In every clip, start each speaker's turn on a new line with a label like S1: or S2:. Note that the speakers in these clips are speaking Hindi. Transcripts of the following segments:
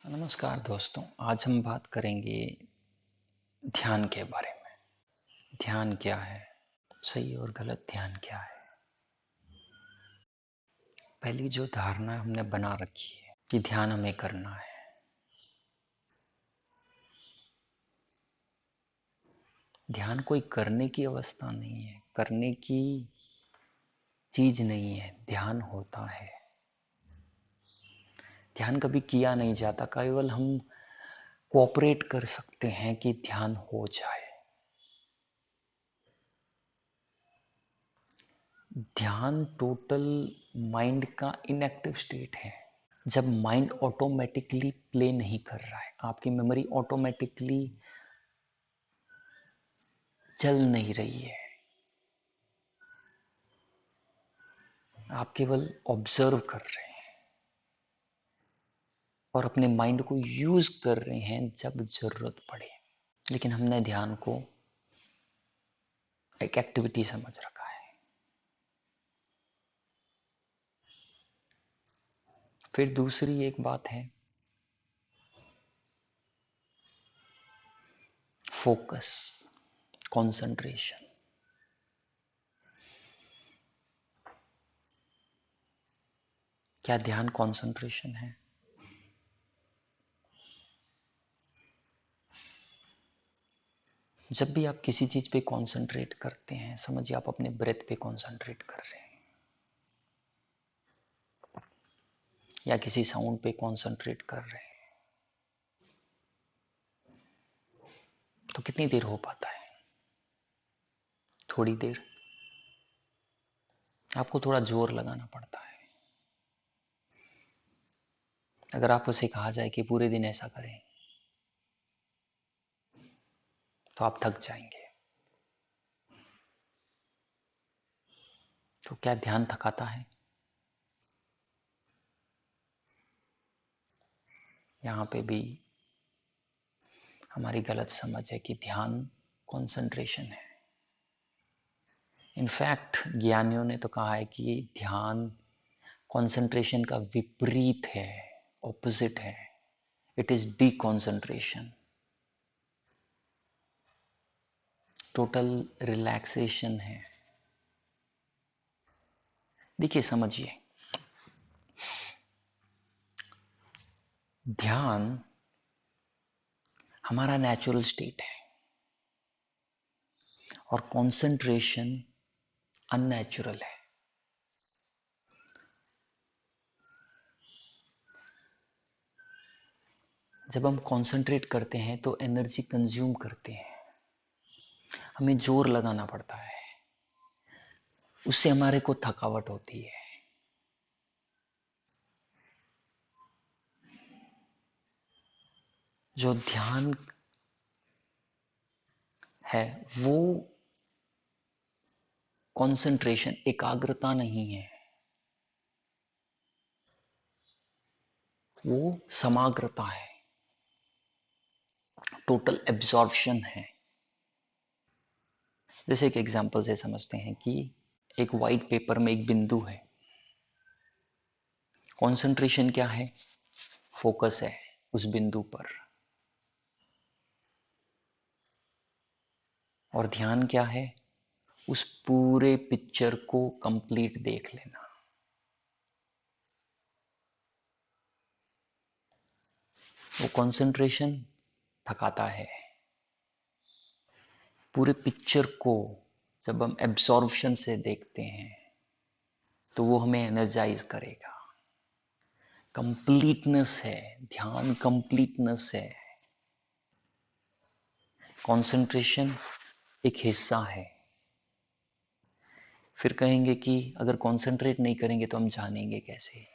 S1: नमस्कार दोस्तों, आज हम बात करेंगे ध्यान के बारे में। ध्यान क्या है? सही और गलत ध्यान क्या है? पहली जो धारणा हमने बना रखी है कि ध्यान हमें करना है। ध्यान कोई करने की अवस्था नहीं है, करने की चीज नहीं है, ध्यान होता है। ध्यान कभी किया नहीं जाता, केवल हम कोऑपरेट कर सकते हैं कि ध्यान हो जाए। ध्यान टोटल माइंड का इनएक्टिव स्टेट है। जब माइंड ऑटोमेटिकली प्ले नहीं कर रहा है, आपकी मेमोरी ऑटोमेटिकली चल नहीं रही है, आप केवल ऑब्जर्व कर रहे हैं और अपने माइंड को यूज कर रहे हैं जब जरूरत पड़े। लेकिन हमने ध्यान को एक एक्टिविटी समझ रखा है। फिर दूसरी एक बात है फोकस, कंसंट्रेशन। क्या ध्यान कंसंट्रेशन है? जब भी आप किसी चीज पे कंसंट्रेट करते हैं, समझिए आप अपने ब्रेथ पे कंसंट्रेट कर रहे हैं या किसी साउंड पे कंसंट्रेट कर रहे हैं, तो कितनी देर हो पाता है? थोड़ी देर। आपको थोड़ा जोर लगाना पड़ता है। अगर आपको से कहा जाए कि पूरे दिन ऐसा करें, तो आप थक जाएंगे। तो क्या ध्यान थकाता है? यहाँ पे भी हमारी गलत समझ है कि ध्यान कंसंट्रेशन है। इनफैक्ट ज्ञानियों ने तो कहा है कि ध्यान कंसंट्रेशन का विपरीत है, ऑपोजिट है। इट इज डिकॉन्सेंट्रेशन, टोटल रिलैक्सेशन है। देखिए, समझिए, ध्यान हमारा नेचुरल स्टेट है और कंसंट्रेशन अननेचुरल है। जब हम कंसंट्रेट करते हैं तो एनर्जी कंज्यूम करते हैं, हमें जोर लगाना पड़ता है, उससे हमारे को थकावट होती है। जो ध्यान है वो कंसंट्रेशन, एकाग्रता नहीं है, वो समाग्रता है, टोटल एब्जॉर्प्शन है। जैसे एक एग्जांपल से समझते हैं कि एक वाइट पेपर में एक बिंदु है। कंसंट्रेशन क्या है? फोकस है उस बिंदु पर। और ध्यान क्या है? उस पूरे पिक्चर को कंप्लीट देख लेना। वो कंसंट्रेशन थकाता है। पूरे पिक्चर को जब हम एब्जॉर्प्शन से देखते हैं तो वो हमें एनर्जाइज करेगा। कंप्लीटनेस है, ध्यान कंप्लीटनेस है। कंसंट्रेशन एक हिस्सा है। फिर कहेंगे कि अगर कंसंट्रेट नहीं करेंगे तो हम जानेंगे कैसे?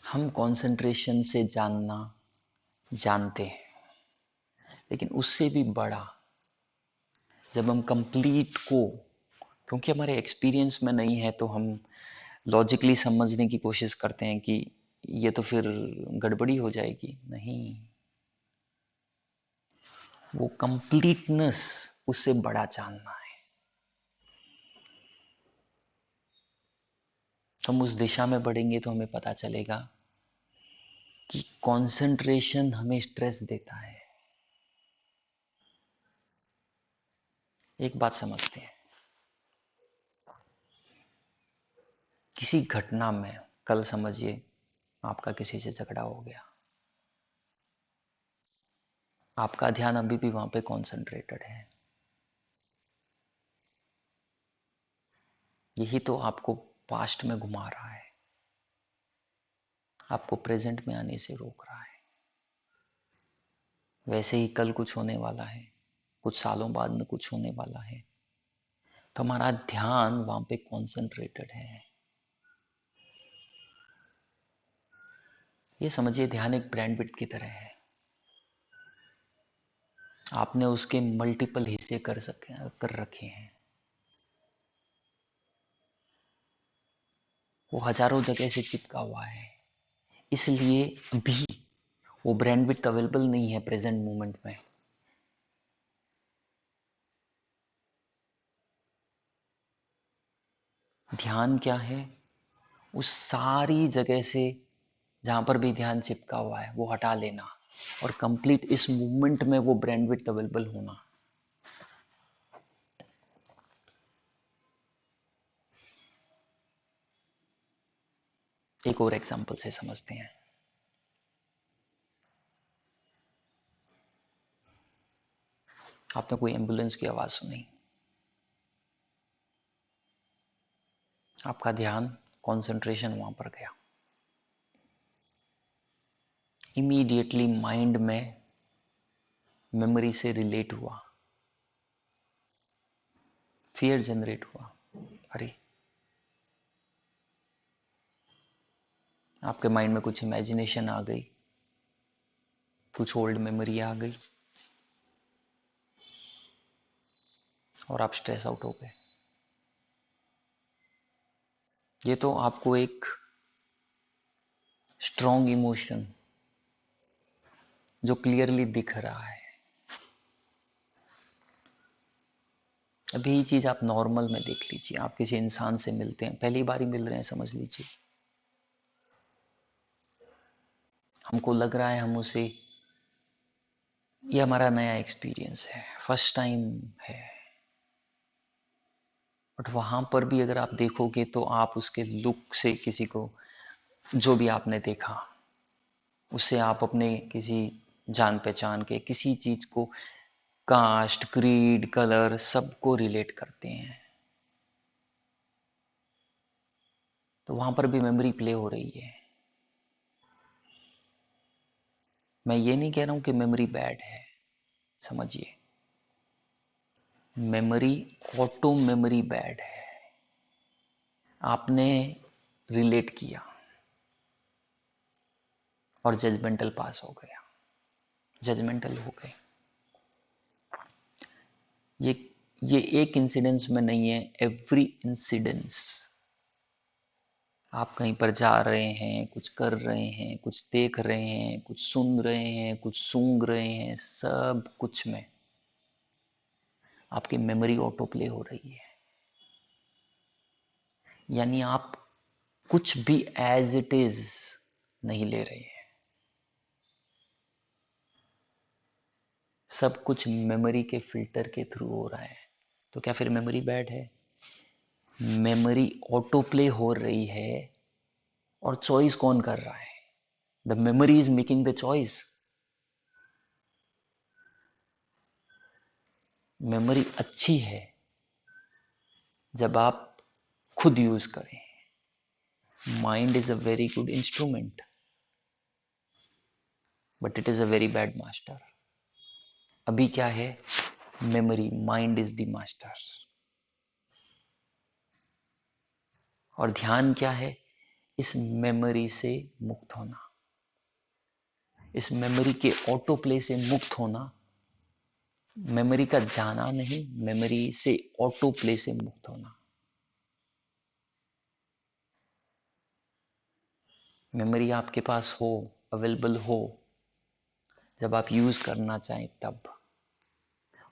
S1: हम कंसंट्रेशन से जानना जानते हैं, लेकिन उससे भी बड़ा, जब हम कंप्लीट को, क्योंकि हमारे एक्सपीरियंस में नहीं है तो हम लॉजिकली समझने की कोशिश करते हैं कि ये तो फिर गड़बड़ी हो जाएगी। नहीं, वो कंप्लीटनेस, उससे बड़ा जानना है। हम उस दिशा में बढ़ेंगे तो हमें पता चलेगा कि कंसंट्रेशन हमें स्ट्रेस देता है। एक बात समझते हैं, किसी घटना में, कल समझिए आपका किसी से झगड़ा हो गया, आपका ध्यान अभी भी वहां पे कॉन्सेंट्रेटेड है। यही तो आपको पास्ट में घुमा रहा है, आपको प्रेजेंट में आने से रोक रहा है। वैसे ही कल कुछ होने वाला है, कुछ सालों बाद में कुछ होने वाला है, तो हमारा ध्यान वहां पे कॉन्सेंट्रेटेड है। ये समझिए ध्यान एक बैंडविड्थ की तरह है। आपने उसके मल्टीपल हिस्से कर रखे हैं, वो हजारों जगह से चिपका हुआ है, इसलिए भी वो बैंडविड्थ अवेलेबल नहीं है प्रेजेंट मोमेंट में। ध्यान क्या है? उस सारी जगह से जहां पर भी ध्यान चिपका हुआ है वो हटा लेना और कंप्लीट इस मूवमेंट में वो बैंडविड्थ अवेलेबल होना। एक और एग्जांपल से समझते हैं। आपने कोई एम्बुलेंस की आवाज सुनी, आपका ध्यान कंसंट्रेशन वहां पर गया, इमीडिएटली माइंड में मेमोरी से रिलेट हुआ, फियर जनरेट हुआ। अरे, आपके माइंड में कुछ इमेजिनेशन आ गई, कुछ ओल्ड मेमोरी आ गई और आप स्ट्रेस आउट हो गए। ये तो आपको एक स्ट्रॉन्ग इमोशन जो क्लियरली दिख रहा है। अभी ये चीज आप नॉर्मल में देख लीजिए, आप किसी इंसान से मिलते हैं, पहली बार ही मिल रहे हैं समझ लीजिए, हमको लग रहा है हम उसे, ये हमारा नया एक्सपीरियंस है, फर्स्ट टाइम है, बट वहां पर भी अगर आप देखोगे तो आप उसके लुक से किसी को, जो भी आपने देखा उससे आप अपने किसी जान पहचान के किसी चीज को, कास्ट, क्रीड, कलर, सबको रिलेट करते हैं। तो वहां पर भी मेमोरी प्ले हो रही है। मैं ये नहीं कह रहा हूं कि मेमोरी बैड है, समझिए, मेमोरी, ऑटो मेमोरी बैड है। आपने रिलेट किया और जजमेंटल पास हो गया, जजमेंटल हो गए। ये ये एक इंसिडेंस में नहीं है, एवरी इंसिडेंस। आप कहीं पर जा रहे हैं, कुछ कर रहे हैं, कुछ देख रहे हैं, कुछ सुन रहे हैं, कुछ सूंघ रहे हैं, सब कुछ में आपकी मेमोरी ऑटो प्ले हो रही है। यानी आप कुछ भी एज इट इज नहीं ले रहे हैं, सब कुछ मेमोरी के फिल्टर के थ्रू हो रहा है। तो क्या फिर मेमोरी बैड है? मेमोरी ऑटो प्ले हो रही है और चॉइस कौन कर रहा है? The memory is making the choice. Memory अच्छी है जब आप खुद यूज करें। Mind is a very good instrument but it is a very bad master. अभी क्या है? Memory, mind is the master. और ध्यान क्या है? इस मेमोरी से मुक्त होना, इस मेमोरी के ऑटो प्ले से मुक्त होना, मेमोरी का जाना नहीं, मेमोरी से ऑटो प्ले से मुक्त होना। मेमोरी आपके पास हो, अवेलेबल हो, जब आप यूज करना चाहें तब,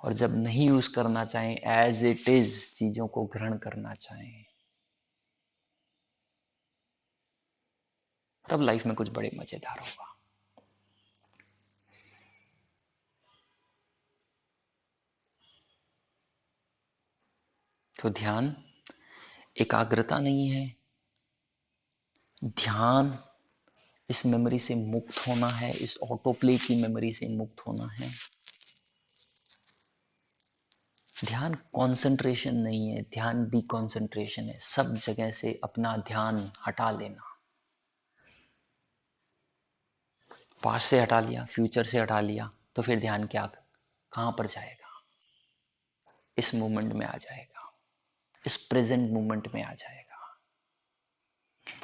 S1: और जब नहीं यूज करना चाहें, एज इट इज चीजों को ग्रहण करना चाहें, तब लाइफ में कुछ बड़े मजेदार होगा। तो ध्यान एकाग्रता नहीं है, ध्यान इस मेमोरी से मुक्त होना है, इस ऑटो प्ले की मेमोरी से मुक्त होना है। ध्यान कंसंट्रेशन नहीं है, ध्यान डिकंसंट्रेशन है। सब जगह से अपना ध्यान हटा लेना। पास्ट से हटा लिया, फ्यूचर से हटा लिया, तो फिर ध्यान क्या कहां पर जाएगा? इस मोमेंट में आ जाएगा, इस प्रेजेंट मोमेंट में आ जाएगा,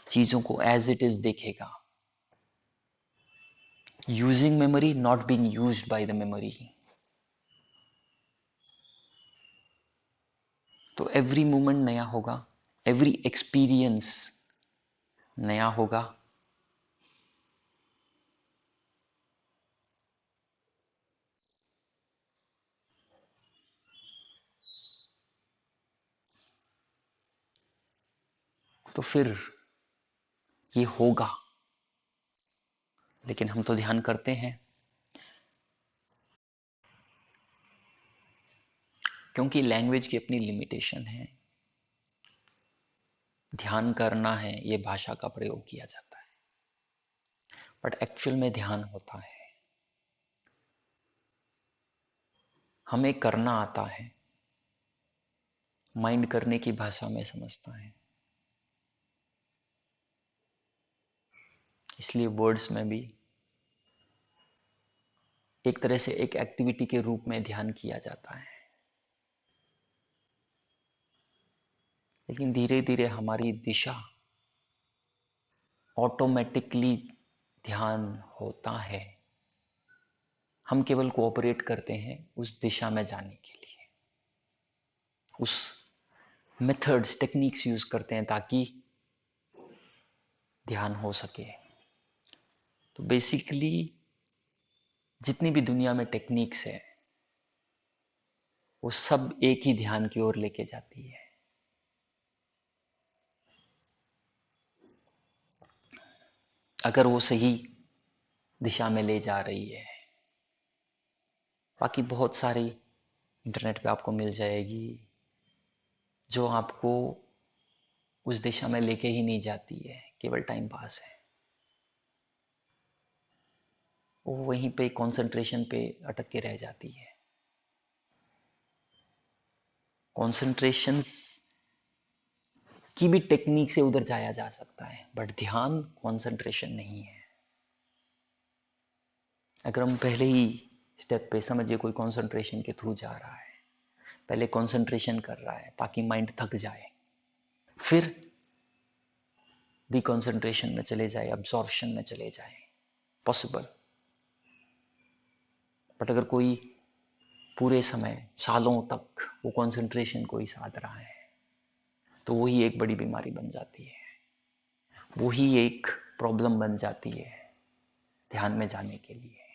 S1: चीजों को एज इट इज देखेगा। Using memory, not being used by the memory. तो एवरी मोमेंट नया होगा, एवरी एक्सपीरियंस नया होगा। तो फिर ये होगा, लेकिन हम तो ध्यान करते हैं क्योंकि लैंग्वेज की अपनी लिमिटेशन है। ध्यान करना है, ये भाषा का प्रयोग किया जाता है, बट एक्चुअल में ध्यान होता है, हमें करना आता है, माइंड करने की भाषा में समझता है। इसलिए वर्ड्स में भी एक तरह से एक एक्टिविटी के रूप में ध्यान किया जाता है, लेकिन धीरे धीरे हमारी दिशा ऑटोमेटिकली ध्यान होता है। हम केवल कोऑपरेट करते हैं उस दिशा में जाने के लिए, उस मेथड्स टेक्निक्स यूज करते हैं ताकि ध्यान हो सके। तो बेसिकली जितनी भी दुनिया में टेक्निक्स है वो सब एक ही ध्यान की ओर लेके जाती है। अगर वो सही दिशा में ले जा रही है। बाकी बहुत सारी इंटरनेट पे आपको मिल जाएगी जो आपको उस दिशा में लेके ही नहीं जाती है, केवल टाइम पास है। वो वहीं पे कंसंट्रेशन पे अटक के रह जाती है। कंसंट्रेशन की भी टेक्निक से उधर जाया जा सकता है, बट ध्यान कंसंट्रेशन नहीं है। अगर हम पहले ही स्टेप पे समझिए कोई कंसंट्रेशन के थ्रू जा रहा है, पहले कंसंट्रेशन कर रहा है ताकि माइंड थक जाए, फिर डिकंसंट्रेशन में चले जाए, अब्जॉर्प्शन में चले जाए, पॉसिबल। बट अगर कोई पूरे समय सालों तक वो कंसंट्रेशन को ही साध रहा है तो वही एक बड़ी बीमारी बन जाती है, वही एक प्रॉब्लम बन जाती है ध्यान में जाने के लिए।